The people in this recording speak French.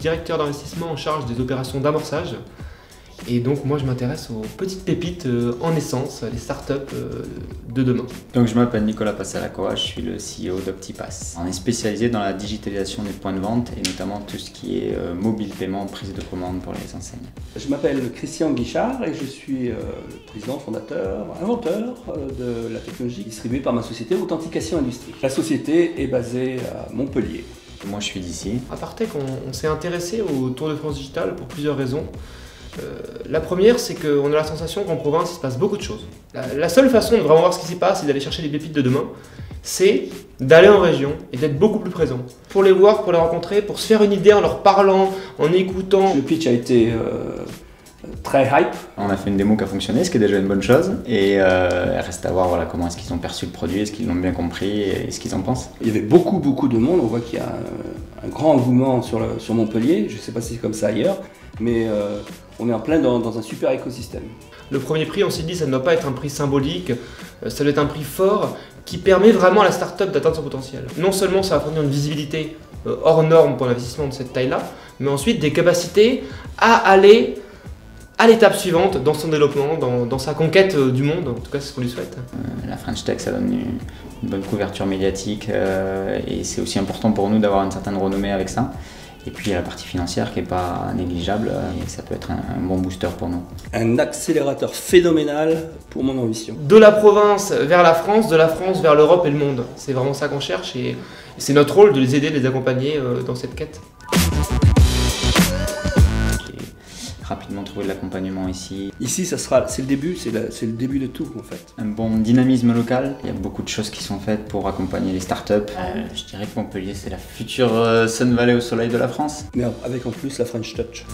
directeur d'investissement en charge des opérations d'amorçage. Et donc moi je m'intéresse aux petites pépites en naissance, les startups de demain. Donc je m'appelle Nicolas Passalacoa, je suis le CEO d'Optipass. On est spécialisé dans la digitalisation des points de vente et notamment tout ce qui est mobile paiement, prise de commande pour les enseignes. Je m'appelle Christian Guichard et je suis le président, fondateur, inventeur de la technologie distribuée par ma société Authentication Industrie. La société est basée à Montpellier. Moi je suis d'ici. À Partech, on s'est intéressé au Tour de France Digital pour plusieurs raisons. La première, c'est qu'on a la sensation qu'en province, il se passe beaucoup de choses. La seule façon de vraiment voir ce qui s'y passe et d'aller chercher les pépites de demain, c'est d'aller en région et d'être beaucoup plus présent. Pour les voir, pour les rencontrer, pour se faire une idée en leur parlant, en écoutant. Le pitch a été très hype. On a fait une démo qui a fonctionné, ce qui est déjà une bonne chose. Et reste à voir voilà, comment est-ce qu'ils ont perçu le produit, est-ce qu'ils l'ont bien compris et ce qu'ils en pensent. Il y avait beaucoup de monde, on voit qu'il y a un grand engouement sur Montpellier, je ne sais pas si c'est comme ça ailleurs, mais on est en plein dans un super écosystème. Le premier prix, on s'est dit, ça ne doit pas être un prix symbolique, ça doit être un prix fort qui permet vraiment à la start-up d'atteindre son potentiel. Non seulement ça va fournir une visibilité hors norme pour l'investissement de cette taille-là, mais ensuite des capacités à aller à l'étape suivante dans son développement, dans sa conquête du monde, en tout cas c'est ce qu'on lui souhaite. La French Tech, ça donne une bonne couverture médiatique et c'est aussi important pour nous d'avoir une certaine renommée avec ça. Et puis il y a la partie financière qui n'est pas négligeable et ça peut être un bon booster pour nous. Un accélérateur phénoménal pour mon ambition. De la province vers la France, de la France vers l'Europe et le monde. C'est vraiment ça qu'on cherche et c'est notre rôle de les aider, de les accompagner dans cette quête. Rapidement trouver de l'accompagnement ici. Ici, c'est le début, c'est le début de tout en fait. Un bon dynamisme local, il y a beaucoup de choses qui sont faites pour accompagner les startups. Je dirais que Montpellier, c'est la future Sun Valley au soleil de la France. Mais avec en plus la French Touch.